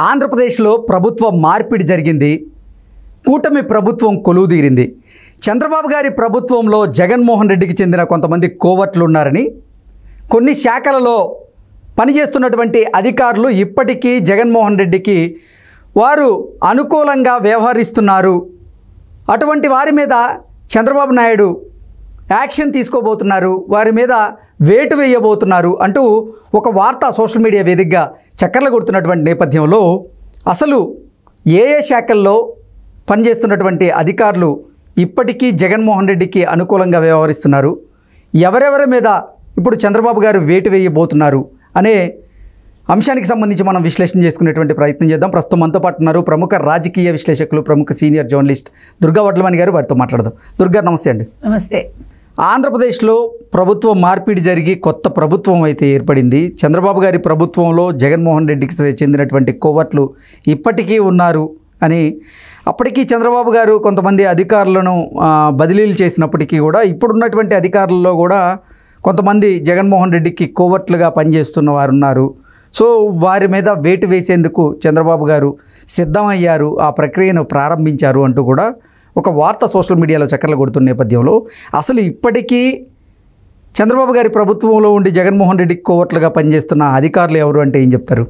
ఆంధ్రప్రదేశ్లో ప్రభుత్వ మార్పిడి జరిగింది. కూటమి ప్రభుత్వం కొలువుదీరింది. చంద్రబాబు గారి ప్రభుత్వంలో జగన్మోహన్ రెడ్డికి చెందిన కొంతమంది కోవర్ట్లు ఉన్నారని, కొన్ని శాఖలలో పనిచేస్తున్నటువంటి అధికారులు ఇప్పటికీ జగన్మోహన్ రెడ్డికి వారు అనుకూలంగా వ్యవహరిస్తున్నారు, అటువంటి వారి మీద చంద్రబాబు నాయుడు యాక్షన్ తీసుకోబోతున్నారు, వారి మీద వేటు వేయబోతున్నారు అంటూ ఒక వార్త సోషల్ మీడియా వేదికగా చక్కర్లు కొడుతున్నటువంటి నేపథ్యంలో అసలు ఏ శాఖల్లో పనిచేస్తున్నటువంటి అధికారులు ఇప్పటికీ జగన్మోహన్ రెడ్డికి అనుకూలంగా వ్యవహరిస్తున్నారు, ఎవరెవరి మీద ఇప్పుడు చంద్రబాబు గారు వేటు వేయబోతున్నారు అనే అంశానికి సంబంధించి మనం విశ్లేషణ చేసుకునేటువంటి ప్రయత్నం చేద్దాం. ప్రస్తుతం మనతో పాటు ఉన్నారు ప్రముఖ రాజకీయ విశ్లేషకులు, ప్రముఖ సీనియర్ జర్నలిస్ట్ దుర్గా వడ్లమణి గారు. వారితో మాట్లాడదాం. దుర్గా, నమస్తే అండి. నమస్తే. ఆంధ్రప్రదేశ్లో ప్రభుత్వ మార్పిడి జరిగి కొత్త ప్రభుత్వం అయితే ఏర్పడింది. చంద్రబాబు గారి ప్రభుత్వంలో జగన్మోహన్ రెడ్డికి చెందినటువంటి కోవర్ట్లు ఇప్పటికీ ఉన్నారు అని, అప్పటికీ చంద్రబాబు గారు కొంతమంది అధికారులను బదిలీలు చేసినప్పటికీ కూడా ఇప్పుడున్నటువంటి అధికారుల్లో కూడా కొంతమంది జగన్మోహన్ రెడ్డికి కోవర్ట్లుగా పనిచేస్తున్న వారు ఉన్నారు. సో వారి మీద వేటు వేసేందుకు చంద్రబాబు గారు సిద్ధమయ్యారు, ఆ ప్రక్రియను ప్రారంభించారు అంటూ కూడా ఒక వార్త సోషల్ మీడియాలో చక్కర్లు కొడుతున్న నేపథ్యంలో అసలు ఇప్పటికీ చంద్రబాబు గారి ప్రభుత్వంలో ఉండి జగన్మోహన్ రెడ్డికి కోవర్ట్లుగా పనిచేస్తున్న అధికారులు ఎవరు అంటే ఏం చెప్తారు?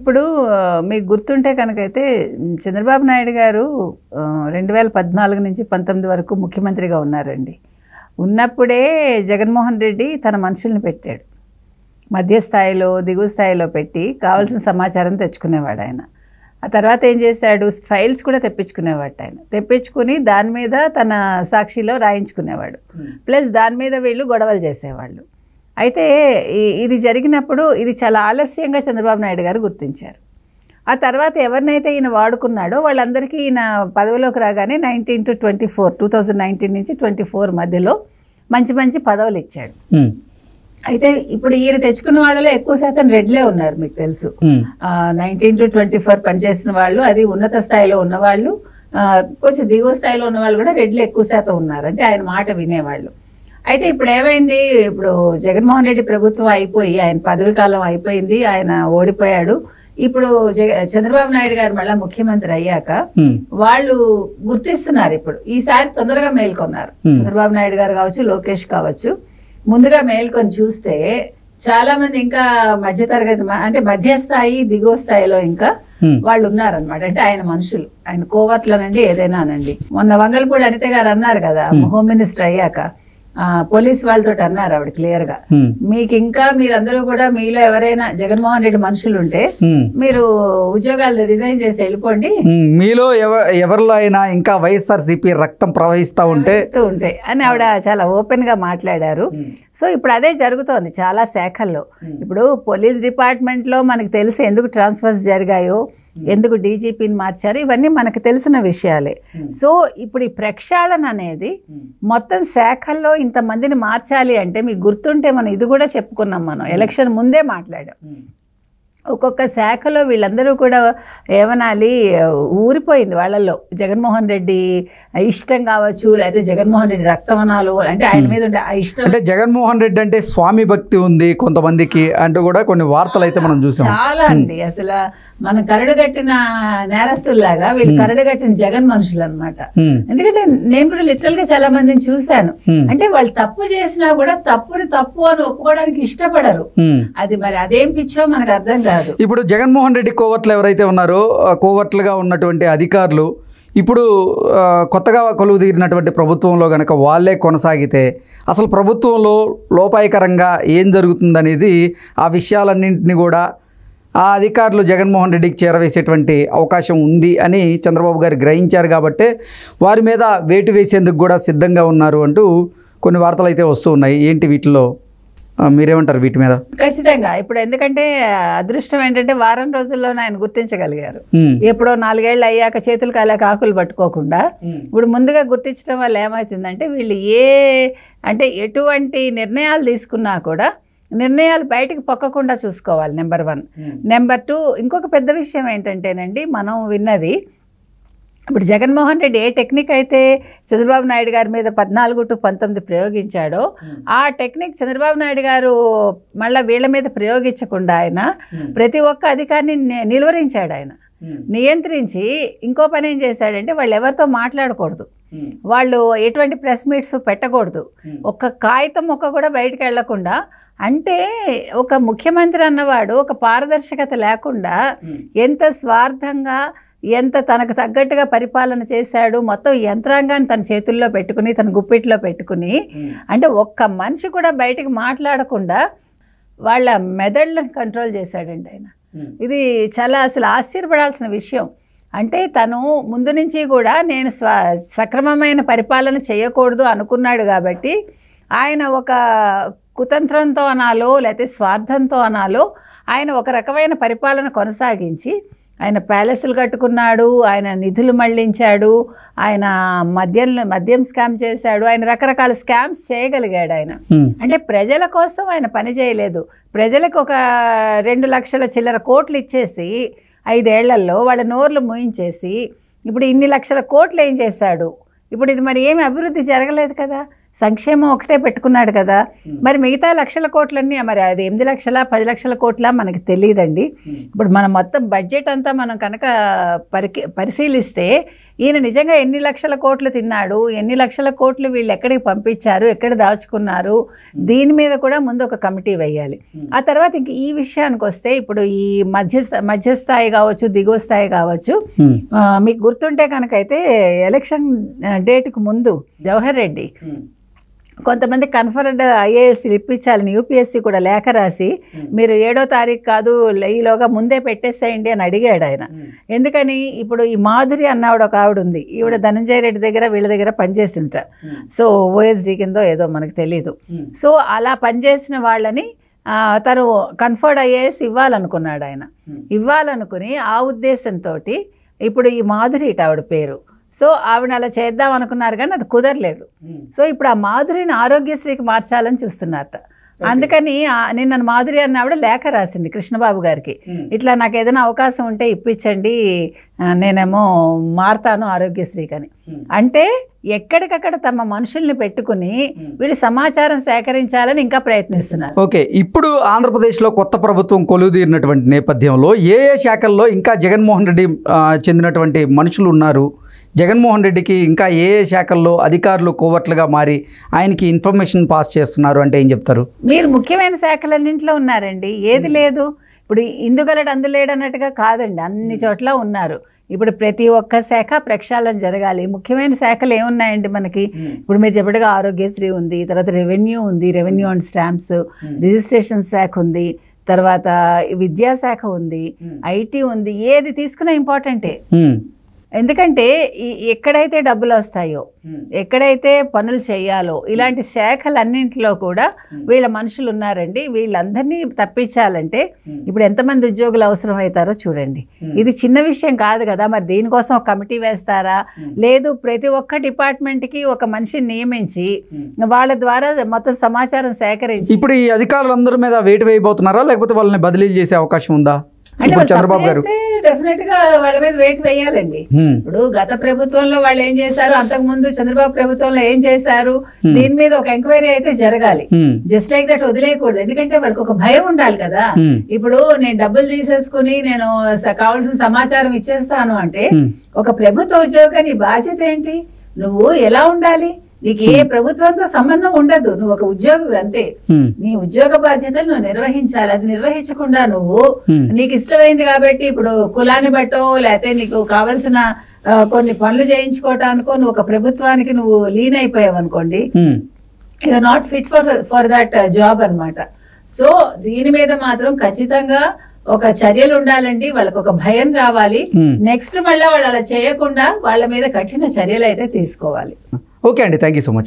ఇప్పుడు మీకు గుర్తుంటే కనుకైతే చంద్రబాబు నాయుడు గారు 2014 నుంచి 19 వరకు ముఖ్యమంత్రిగా ఉన్నారండి. ఉన్నప్పుడే జగన్మోహన్ రెడ్డి తన మనుషుల్ని పెట్టాడు. మధ్యస్థాయిలో, దిగువ స్థాయిలో పెట్టి కావాల్సిన సమాచారం తెచ్చుకునేవాడు ఆయన. ఆ తర్వాత ఏం చేశాడు, ఫైల్స్ కూడా తెప్పించుకునేవాడు ఆయన. తెప్పించుకుని దాని మీద తన సాక్షిలో రాయించుకునేవాడు. ప్లస్ దాని మీద వీళ్ళు గొడవలు చేసేవాళ్ళు. అయితే ఇది జరిగినప్పుడు ఇది చాలా ఆలస్యంగా చంద్రబాబు నాయుడు గారు గుర్తించారు. ఆ తర్వాత ఎవరినైతే ఈయన వాడుకున్నాడో వాళ్ళందరికీ ఈయన పదవిలోకి రాగానే 2019 నుంచి 24 మధ్యలో మంచి మంచి పదవులు ఇచ్చాడు. అయితే ఇప్పుడు ఈయన తెచ్చుకున్న వాళ్ళలో ఎక్కువ శాతం రెడ్లే ఉన్నారు. మీకు తెలుసు, 19 to 24 పనిచేసిన వాళ్ళు, అది ఉన్నత స్థాయిలో ఉన్నవాళ్ళు, కొంచెం దిగువ స్థాయిలో ఉన్న వాళ్ళు కూడా రెడ్లు ఎక్కువ శాతం ఉన్నారు. అంటే ఆయన మాట వినేవాళ్ళు. అయితే ఇప్పుడు ఏమైంది, ఇప్పుడు జగన్మోహన్ రెడ్డి ప్రభుత్వం అయిపోయి ఆయన పదవి కాలం అయిపోయింది, ఆయన ఓడిపోయాడు. ఇప్పుడు చంద్రబాబు నాయుడు గారు మళ్ళీ ముఖ్యమంత్రి అయ్యాక వాళ్ళు గుర్తిస్తున్నారు. ఇప్పుడు ఈసారి తొందరగా మేల్కొన్నారు. చంద్రబాబు నాయుడు గారు కావచ్చు, లోకేష్ కావచ్చు, ముందుగా మేల్కొని చూస్తే చాలా మంది ఇంకా మధ్యతరగతి అంటే మధ్యస్థాయి, దిగువ స్థాయిలో ఇంకా వాళ్ళు ఉన్నారనమాట. అంటే ఆయన మనుషులు, ఆయన కోవర్ట్లనండి, ఏదైనా అనండి. మొన్న వంగలపూడి అనిత గారు అన్నారు కదా, హోమ్ మినిస్టర్ అయ్యాక పోలీస్ వాళ్ళతో అన్నారు ఆవిడ క్లియర్ గా, మీకు ఇంకా మీరందరూ కూడా మీలో ఎవరైనా జగన్మోహన్ రెడ్డి మనుషులు ఉంటే మీరు ఉద్యోగాలు రిజైన్ చేసి వెళ్ళిపోండి, మీలో ఎవరిలో అయినా ఇంకా వైఎస్ఆర్సీపీ రక్తం ప్రవహిస్తూ ఉంటే అని ఆవిడ చాలా ఓపెన్ గా మాట్లాడారు. సో ఇప్పుడు అదే జరుగుతోంది చాలా శాఖల్లో. ఇప్పుడు పోలీస్ డిపార్ట్మెంట్ లో మనకు తెలిసి ఎందుకు ట్రాన్స్ఫర్స్ జరిగాయో, ఎందుకు డీజీపీని మార్చారు, ఇవన్నీ మనకు తెలిసిన విషయాలే. సో ఇప్పుడు ఈ ప్రక్షాళన అనేది మొత్తం శాఖల్లో ఇంతమందిని మార్చాలి అంటే, మీకు గుర్తుంటే మనం ఇది కూడా చెప్పుకున్నాం, మనం ఎలక్షన్ ముందే మాట్లాడాం. ఒక్కొక్క శాఖలో వీళ్ళందరూ కూడా ఏమనాలి, ఊరిపోయింది వాళ్ళల్లో. జగన్మోహన్ రెడ్డి ఇష్టం కావచ్చు, లేకపోతే జగన్మోహన్ రెడ్డి రక్తమనాలు, అంటే ఆయన మీద ఉండే ఇష్టం. అంటే జగన్మోహన్ రెడ్డి అంటే స్వామి భక్తి ఉంది కొంతమందికి అంటూ కూడా కొన్ని వార్తలు అయితే మనం చూసాం. చాలా అండి, అసలు మనం కరడుగట్టిన నేరస్తుల్లాగా వీళ్ళు కరడుగట్టిన జగన్ మనుషులు అనమాట. ఎందుకంటే నేను కూడా లిటరల్ గా చాలా మందిని చూశాను. అంటే వాళ్ళు తప్పు చేసినా కూడా తప్పుని తప్పు అని ఒప్పుకోవడానికి ఇష్టపడరు. అది మరి అదేం పిచ్చో మనకు అర్థం కాదు. ఇప్పుడు జగన్మోహన్ రెడ్డి కోవర్ట్లు ఎవరైతే ఉన్నారో, కోవర్ట్లుగా ఉన్నటువంటి అధికారులు ఇప్పుడు కొత్తగా కొలువు తీరినటువంటి ప్రభుత్వంలో కనుక వాళ్ళే కొనసాగితే అసలు ప్రభుత్వంలో లోపాయకరంగా ఏం జరుగుతుందనేది, ఆ విషయాలన్నింటినీ కూడా ఆ అధికారులు జగన్మోహన్ రెడ్డికి చేరవేసేటువంటి అవకాశం ఉంది అని చంద్రబాబు గారు గ్రహించారు. కాబట్టి వారి మీద వేటు వేసేందుకు కూడా సిద్ధంగా ఉన్నారు అంటూ కొన్ని వార్తలు అయితే వస్తూ ఉన్నాయి. ఏంటి వీటిలో మీరేమంటారు వీటి మీద? ఖచ్చితంగా ఇప్పుడు ఎందుకంటే అదృష్టం ఏంటంటే వారం రోజుల్లోనే ఆయన గుర్తించగలిగారు. ఎప్పుడో 4 ఏళ్ళు అయ్యాక చేతులు కాలేక ఆకులు పట్టుకోకుండా ఇప్పుడు ముందుగా గుర్తించడం వల్ల ఏమవుతుందంటే, వీళ్ళు అంటే ఎటువంటి నిర్ణయాలు తీసుకున్నా కూడా నిర్ణయాలు బయటికి పొక్కకుండా చూసుకోవాలి, నెంబర్ 1. నెంబర్ 2, ఇంకొక పెద్ద విషయం ఏంటంటేనండి, మనం విన్నది ఇప్పుడు జగన్మోహన్ రెడ్డి ఏ టెక్నిక్ అయితే చంద్రబాబు నాయుడు గారి మీద 14 to 19 ప్రయోగించాడో ఆ టెక్నిక్ చంద్రబాబు నాయుడు గారు మళ్ళీ వీళ్ళ మీద ప్రయోగించకుండా ఆయన ప్రతి ఒక్క అధికారిని నిలువరించాడు. ఆయన నియంత్రించి ఇంకో పని ఏం చేశాడంటే వాళ్ళు ఎవరితో మాట్లాడకూడదు, వాళ్ళు ఎటువంటి ప్రెస్ మీట్స్ పెట్టకూడదు, ఒక్క కాగితం మొక్క కూడా బయటకు వెళ్లకుండా. అంటే ఒక ముఖ్యమంత్రి అన్నవాడు ఒక పారదర్శకత లేకుండా ఎంత స్వార్థంగా ఎంత తనకు తగ్గట్టుగా పరిపాలన చేశాడు, మొత్తం యంత్రాంగాన్ని తన చేతుల్లో పెట్టుకుని తన గుప్పిట్లో పెట్టుకుని, అంటే ఒక్క మనిషి కూడా బయటికి మాట్లాడకుండా వాళ్ళ మెదడులను కంట్రోల్ చేశాడండి ఆయన. ఇది చాలా అసలు ఆశ్చర్యపడాల్సిన విషయం. అంటే తను ముందు నుంచి కూడా నేను సక్రమమైన పరిపాలన చేయకూడదు అనుకున్నాడు కాబట్టి ఆయన ఒక కుతంత్రంతో అనాలో లేకపోతే స్వార్థంతో అనాలో ఆయన ఒక రకమైన పరిపాలన కొనసాగించి ఆయన ప్యాలెస్లు కట్టుకున్నాడు, ఆయన నిధులు మళ్లించాడు, ఆయన మద్యం స్కామ్ చేశాడు, ఆయన రకరకాల స్కామ్స్ చేయగలిగాడు ఆయన. అంటే ప్రజల కోసం ఆయన పని చేయలేదు. ప్రజలకు ఒక 2 లక్షల చిల్లర కోట్లు ఇచ్చేసి 5 ఏళ్లలో వాళ్ళ నోర్లు మూయించేసి ఇప్పుడు ఇన్ని లక్షల కోట్లు ఏం చేశాడు? ఇప్పుడు ఇది మరి ఏమి అభివృద్ధి జరగలేదు కదా, సంక్షేమం ఒకటే పెట్టుకున్నాడు కదా. మరి మిగతా లక్షల కోట్లన్నీ మరి అది 8 లక్షల 10 లక్షల కోట్ల మనకి తెలియదండి. ఇప్పుడు మనం మొత్తం బడ్జెట్ అంతా మనం కనుక పరిశీలిస్తే ఈయన నిజంగా ఎన్ని లక్షల కోట్లు తిన్నాడు, ఎన్ని లక్షల కోట్లు వీళ్ళు ఎక్కడికి పంపించారు, ఎక్కడ దాచుకున్నారు, దీని మీద కూడా ముందు ఒక కమిటీ వేయాలి. ఆ తర్వాత ఇంక ఈ విషయానికి వస్తే ఇప్పుడు ఈ మధ్యస్థాయి కావచ్చు దిగువ స్థాయి కావచ్చు, మీకు గుర్తుంటే కనుకైతే ఎలక్షన్ డేట్కు ముందు జవహర్ రెడ్డి కొంతమంది కన్ఫర్డ్ ఐఏఎస్లు ఇప్పించాలని యూపీఎస్సీ కూడా లేఖ రాసి మీరు 7వ తారీఖు కాదు ఈలోగా ముందే పెట్టేసేయండి అని అడిగాడు ఆయన. ఎందుకని ఇప్పుడు ఈ మాధురి అన్నవాడు ఒక ఆవిడ ఉంది, ఈవిడ ధనంజయ రెడ్డి దగ్గర వీళ్ళ దగ్గర పనిచేసింట. సో ఓఎస్డీ కిందో ఏదో మనకు తెలీదు. సో అలా పనిచేసిన వాళ్ళని తను కన్ఫర్డ్ ఐఏఎస్ ఇవ్వాలనుకున్నాడు ఆయన. ఇవ్వాలనుకుని ఆ ఉద్దేశంతో ఇప్పుడు ఈ మాధురి ఆవిడ పేరు, సో ఆవిడ అలా చేద్దాం అనుకున్నారు కానీ అది కుదరలేదు. సో ఇప్పుడు ఆ మాధురిని ఆరోగ్యశ్రీకి మార్చాలని చూస్తున్నారట. అందుకని నిన్న మాధురి అన్న ఆవిడ లేఖ రాసింది కృష్ణబాబు గారికి, ఇట్లా నాకు ఏదైనా అవకాశం ఉంటే ఇప్పించండి, నేనేమో మారుతాను ఆరోగ్యశ్రీకి అని. అంటే ఎక్కడికక్కడ తమ మనుషుల్ని పెట్టుకుని వీళ్ళు సమాచారం సేకరించాలని ఇంకా ప్రయత్నిస్తున్నారు. ఓకే, ఇప్పుడు ఆంధ్రప్రదేశ్లో కొత్త ప్రభుత్వం కొలువుదీరినటువంటి నేపథ్యంలో ఏ శాఖల్లో ఇంకా జగన్మోహన్ రెడ్డి చెందినటువంటి మనుషులు ఉన్నారు, జగన్మోహన్ రెడ్డికి ఇంకా ఏ శాఖల్లో అధికారులు కోవర్ట్లుగా మారి ఆయనకి ఇన్ఫర్మేషన్ పాస్ చేస్తున్నారు అంటే ఏం చెప్తారు? మీరు ముఖ్యమైన శాఖలన్నింటిలో ఉన్నారండి, ఏది లేదు. ఇప్పుడు ఇందుగలడు అందులేడు అన్నట్టుగా కాదండి, అన్ని చోట్ల ఉన్నారు. ఇప్పుడు ప్రతి ఒక్క శాఖ ప్రక్షాళన జరగాలి. ముఖ్యమైన శాఖలు ఏమున్నాయండి మనకి? ఇప్పుడు మీరు చెప్పట్టుగా ఆరోగ్యశ్రీ ఉంది, తర్వాత రెవెన్యూ ఉంది, రెవెన్యూ అండ్ స్టాంప్స్, రిజిస్ట్రేషన్ శాఖ ఉంది, తర్వాత విద్యాశాఖ ఉంది, ఐటీ ఉంది. ఏది తీసుకున్నా ఇంపార్టెంటే. ఎందుకంటే ఎక్కడైతే డబ్బులు వస్తాయో, ఎక్కడైతే పనులు చేయాలో, ఇలాంటి శాఖలన్నింటిలో కూడా వీళ్ళ మనుషులు ఉన్నారండి. వీళ్ళందరినీ తప్పించాలంటే ఇప్పుడు ఎంతమంది ఉద్యోగులు అవసరం అవుతారో చూడండి. ఇది చిన్న విషయం కాదు కదా. మరి దీనికోసం ఒక కమిటీ వేస్తారా? లేదు, ప్రతి ఒక్క డిపార్ట్మెంట్కి ఒక మనిషిని నియమించి వాళ్ళ ద్వారా మొత్తం సమాచారం సేకరించి ఇప్పుడు ఈ అధికారులందరి మీద వేటు వేయబోతున్నారా, లేకపోతే వాళ్ళని బదిలీ చేసే అవకాశం ఉందా? అంటే చంద్రబాబు గారు డెఫినెట్ గా వాళ్ళ మీద వెయిట్ వేయాలండి. ఇప్పుడు గత ప్రభుత్వంలో వాళ్ళు ఏం చేశారు, అంతకు ముందు చంద్రబాబు ప్రభుత్వంలో ఏం చేశారు, దీని మీద ఒక ఎంక్వైరీ అయితే జరగాలి. జస్ట్ లైక్ దట్ వదిలేయకూడదు. ఎందుకంటే వాళ్ళకి ఒక భయం ఉండాలి కదా. ఇప్పుడు నేను డబ్బులు తీసేసుకుని నేను కావాల్సిన సమాచారం ఇచ్చేస్తాను అంటే ఒక ప్రభుత్వ ఉద్యోగం నీ బాధ్యత ఏంటి? నువ్వు ఎలా ఉండాలి? నీకు ఏ ప్రభుత్వంతో సంబంధం ఉండదు, నువ్వు ఒక ఉద్యోగి అంతే. నీ ఉద్యోగ బాధ్యతలు నువ్వు నిర్వహించాలి. అది నిర్వహించకుండా నువ్వు నీకు ఇష్టమైంది కాబట్టి ఇప్పుడు కులాన్ని బట్టో లేకపోతే నీకు కావలసిన కొన్ని పనులు చేయించుకోవటానికో నువ్వు ఒక ప్రభుత్వానికి నువ్వు లీన్ అయిపోయావు అనుకోండి, you are not fit for that job అన్నమాట. సో దీని మీద మాత్రం ఖచ్చితంగా ఒక చర్యలు ఉండాలండి. వాళ్ళకి ఒక భయం రావాలి. నెక్స్ట్ మళ్ళీ వాళ్ళు అలా చేయకుండా వాళ్ళ మీద కఠిన చర్యలు అయితే తీసుకోవాలి. ఓకే అండి, థ్యాంక్ యూ సో మచ్.